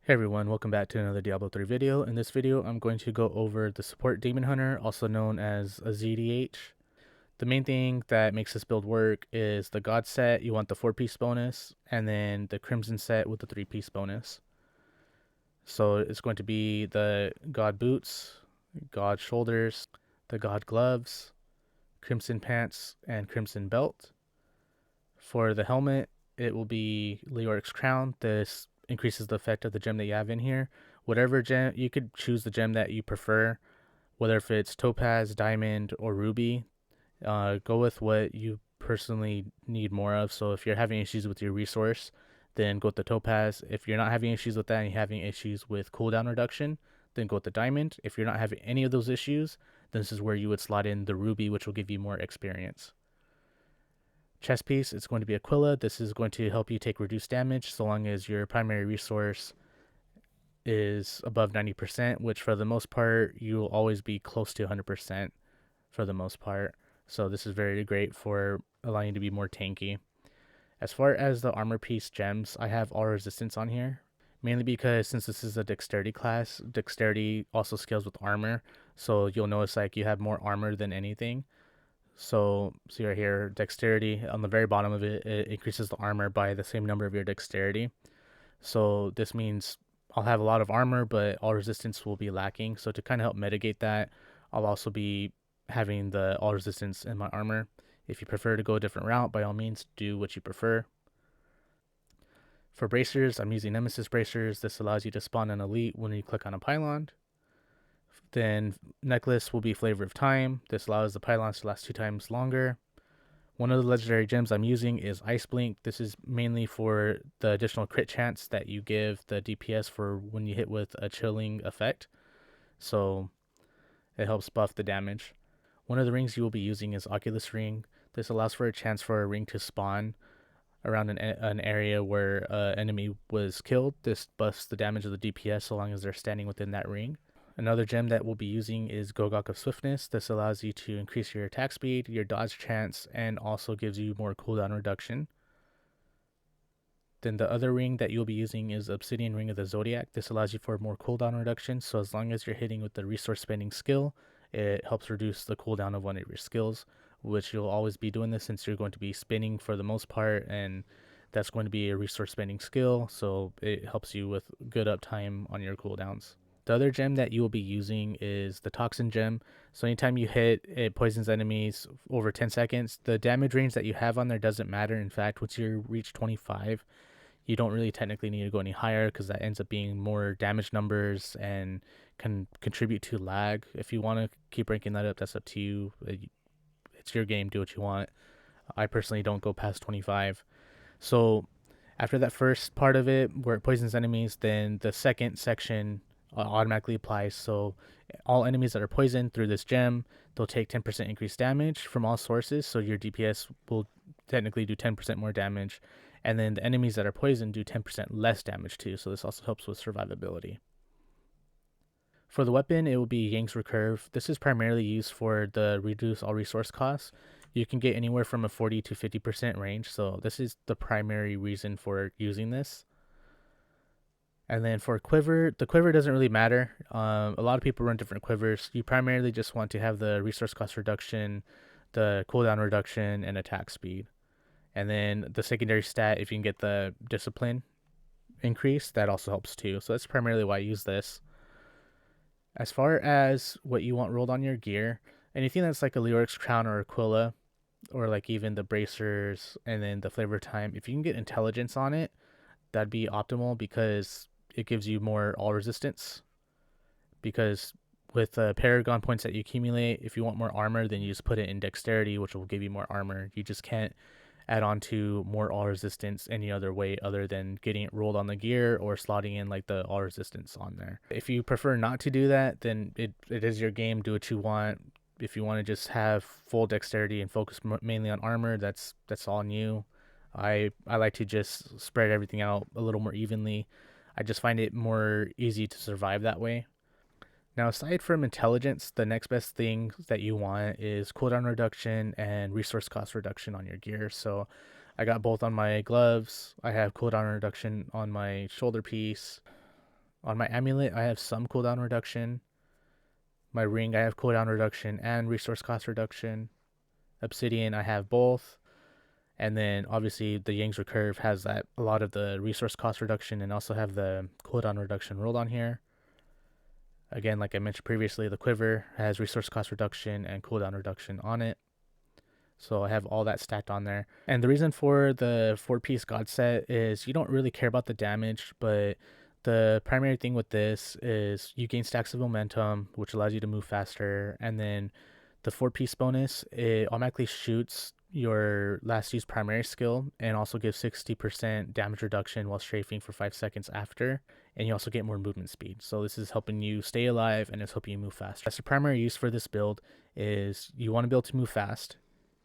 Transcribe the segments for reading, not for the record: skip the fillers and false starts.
Hey everyone, welcome back to another Diablo 3 video. In this video, I'm going to go over the support demon hunter, also known as a zDH. The main thing that makes this build work is the god set. You want the 4-piece bonus, and then the crimson set with the 3-piece bonus. So it's going to be the god boots, god shoulders, the god gloves, crimson pants, and crimson belt. For the helmet, it will be Leoric's crown. This increases the effect of the gem that you have in here. Whatever gem, you could choose the gem that you prefer, whether if it's topaz, diamond, or ruby. Go with what you personally need more of. So if you're having issues with your resource, then go with the topaz. If you're not having issues with that and you're having issues with cooldown reduction, then go with the diamond. If you're not having any of those issues, then this is where you would slot in the ruby, which will give you more experience. Chest piece, it's going to be Aquila. This is going to help you take reduced damage so long as your primary resource is above 90%, which for the most part, you'll always be close to 100% for the most part. So this is very great for allowing you to be more tanky. As far as the armor piece gems, I have all resistance on here, mainly because since this is a dexterity class, dexterity also scales with armor. So you'll notice like you have more armor than anything. So see right here, dexterity on the very bottom of it, it increases the armor by the same number of your dexterity. So this means I'll have a lot of armor, but all resistance will be lacking. So to kind of help mitigate that, I'll also be having the all resistance in my armor. If you prefer to go a different route, by all means, do what you prefer. For bracers, I'm using Nemesis bracers. This allows you to spawn an elite when you click on a pylon. Then necklace will be Flavor of Time. This allows the pylons to last 2 times longer. One of the legendary gems I'm using is Ice Blink. This is mainly for the additional crit chance that you give the DPS for when you hit with a chilling effect. So it helps buff the damage. One of the rings you will be using is Oculus Ring. This allows for a chance for a ring to spawn around an area where an enemy was killed. This buffs the damage of the DPS so long as they're standing within that ring. Another gem that we'll be using is Gogok of Swiftness. This allows you to increase your attack speed, your dodge chance, and also gives you more cooldown reduction. Then the other ring that you'll be using is Obsidian Ring of the Zodiac. This allows you for more cooldown reduction, so as long as you're hitting with the resource spending skill, it helps reduce the cooldown of one of your skills, which you'll always be doing this since you're going to be spinning for the most part, and that's going to be a resource spending skill, so it helps you with good uptime on your cooldowns. The other gem that you will be using is the Toxin Gem. So anytime you hit, it poisons enemies over 10 seconds. The damage range that you have on there doesn't matter. In fact, once you reach 25, you don't really technically need to go any higher because that ends up being more damage numbers and can contribute to lag. If you want to keep ranking that up, that's up to you. It's your game. Do what you want. I personally don't go past 25. So after that first part of it where it poisons enemies, then the second section automatically applies. So all enemies that are poisoned through this gem, they'll take 10% increased damage from all sources. So your DPS will technically do 10% more damage. And then the enemies that are poisoned do 10% less damage too. So this also helps with survivability. For the weapon, it will be Yang's Recurve. This is primarily used for the reduce all resource costs. You can get anywhere from a 40 to 50% range. So this is the primary reason for using this. And then for quiver, the quiver doesn't really matter. A lot of people run different quivers. You primarily just want to have the resource cost reduction, the cooldown reduction, and attack speed. And then the secondary stat, if you can get the discipline increase, that also helps too. So that's primarily why I use this. As far as what you want rolled on your gear, anything that's like a Leoric's Crown or Aquila, or like even the bracers and then the Flavor Time, if you can get intelligence on it, that'd be optimal because it gives you more all resistance. Because with the Paragon points that you accumulate, if you want more armor, then you just put it in Dexterity, which will give you more armor. You just can't add on to more all resistance any other way other than getting it rolled on the gear or slotting in like the all resistance on there. If you prefer not to do that, then it is your game. Do what you want. If you want to just have full Dexterity and focus mainly on armor, that's all on you. I like to just spread everything out a little more evenly. I just find it more easy to survive that way. Now, aside from intelligence, the next best thing that you want is cooldown reduction and resource cost reduction on your gear. So I got both on my gloves. I have cooldown reduction on my shoulder piece. On my amulet, I have some cooldown reduction. My ring, I have cooldown reduction and resource cost reduction. Obsidian, I have both. And then obviously the Yang's Recurve has that a lot of the resource cost reduction and also have the cooldown reduction rolled on here. Again, like I mentioned previously, the quiver has resource cost reduction and cooldown reduction on it. So I have all that stacked on there. And the reason for the 4-piece God set is you don't really care about the damage, but the primary thing with this is you gain stacks of momentum, which allows you to move faster. And then the 4-piece bonus, it automatically shoots your last use primary skill and also gives 60% damage reduction while strafing for 5 seconds after. And you also get more movement speed. So this is helping you stay alive and it's helping you move faster. That's the primary use for this build is you want to be able to move fast.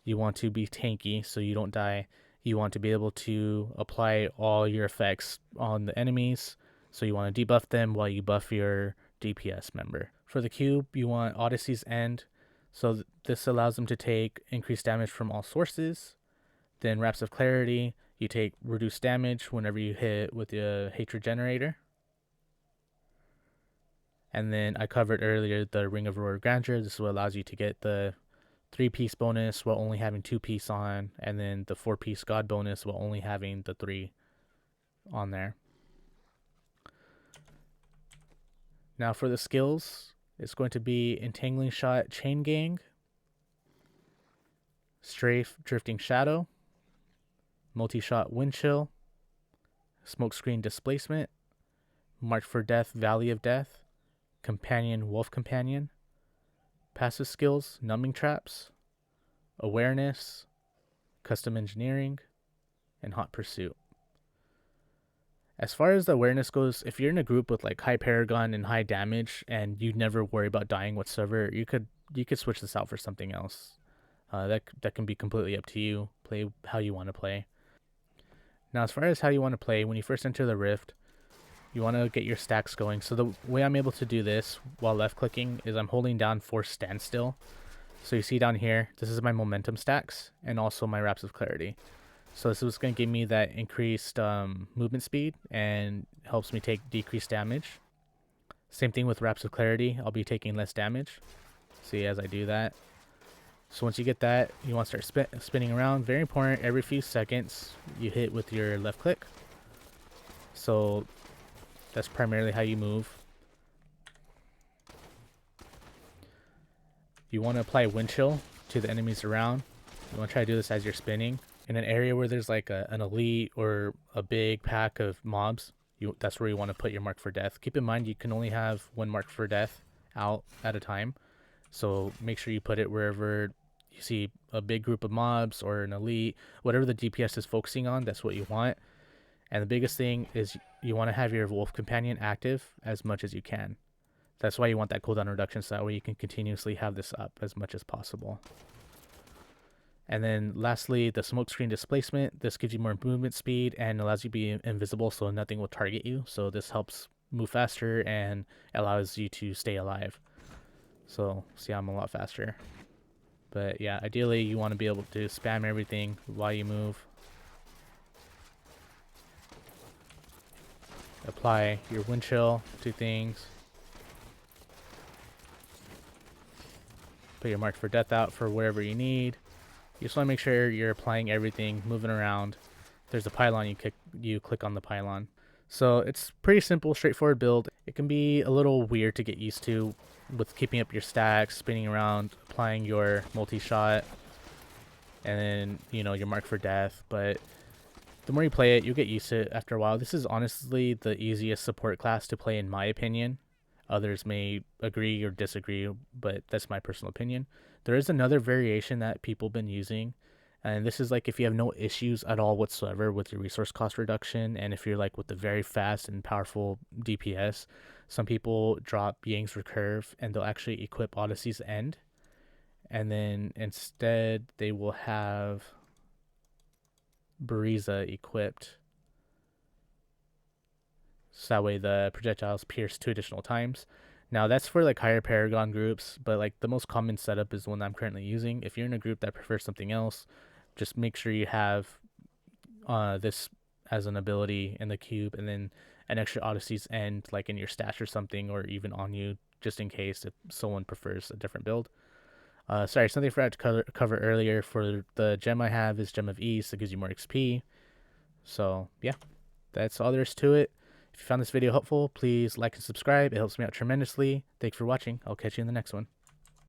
You want to be tanky so you don't die. You want to be able to apply all your effects on the enemies. So you want to debuff them while you buff your DPS member. For the cube, you want Odyssey's End. So this allows them to take increased damage from all sources. Then Wraps of Clarity, you take reduced damage whenever you hit with the Hatred Generator. And then I covered earlier the Ring of Royal Grandeur. This is what allows you to get the 3-piece bonus while only having 2-piece on, and then the 4-piece God bonus while only having the 3 on there. Now for the skills, it's going to be Entangling Shot, Chain Gang, Strafe, Drifting Shadow, Multi-Shot, Wind Chill, Smokescreen, Displacement, Mark for Death, Valley of Death, Companion, Wolf Companion. Passive skills, Numbing Traps, Awareness, Custom Engineering, and Hot Pursuit. As far as the awareness goes, if you're in a group with like high Paragon and high damage and you never worry about dying whatsoever, you could switch this out for something else. That can be completely up to you. Play how you want to play. Now, as far as how you want to play, when you first enter the Rift, you want to get your stacks going. So the way I'm able to do this while left clicking is I'm holding down Force Standstill. So you see down here, this is my momentum stacks and also my Wraps of Clarity. So this is going to give me that increased movement speed and helps me take decreased damage. Same thing with Wraps of Clarity, I'll be taking less damage. See as I do that. So once you get that, you want to start spinning around. Very important, every few seconds you hit with your left click. So that's primarily how you move. You want to apply Wind Chill to the enemies around. You want to try to do this as you're spinning. In an area where there's like an elite or a big pack of mobs, that's where you want to put your Mark for Death. Keep in mind you can only have one Mark for Death out at a time. So make sure you put it wherever you see a big group of mobs or an elite. Whatever the DPS is focusing on, that's what you want. And the biggest thing is you want to have your Wolf Companion active as much as you can. That's why you want that cooldown reduction, so that way you can continuously have this up as much as possible. And then lastly, the Smokescreen Displacement. This gives you more movement speed and allows you to be invisible so nothing will target you. So this helps move faster and allows you to stay alive. So see, I'm a lot faster. But yeah, ideally you want to be able to spam everything while you move. Apply your Wind Chill to things. Put your Mark for Death out for wherever you need. You just want to make sure you're applying everything, moving around. There's a pylon, you click on the pylon. So it's pretty simple, straightforward build. It can be a little weird to get used to with keeping up your stacks, spinning around, applying your multi-shot, and then, you know, your Mark for Death. But the more you play it, you'll get used to it after a while. This is honestly the easiest support class to play in my opinion. Others may agree or disagree, but that's my personal opinion. There is another variation that people have been using, and this is like if you have no issues at all whatsoever with your resource cost reduction, and if you're like with the very fast and powerful DPS, some people drop Yang's Recurve and they'll actually equip Odyssey's End, and then instead they will have Bariza equipped, so that way the projectiles pierce 2 additional times. Now that's for like higher Paragon groups, but like the most common setup is the one I'm currently using. If you're in a group that prefers something else, just make sure you have this as an ability in the cube, and then an extra Odyssey's End like in your stash or something, or even on you, just in case if someone prefers a different build. Sorry, something I forgot to cover earlier. For the gem I have is Gem of Ease, that gives you more XP. So yeah, that's all there is to it. If you found this video helpful, please like and subscribe. It helps me out tremendously. Thanks for watching. I'll catch you in the next one.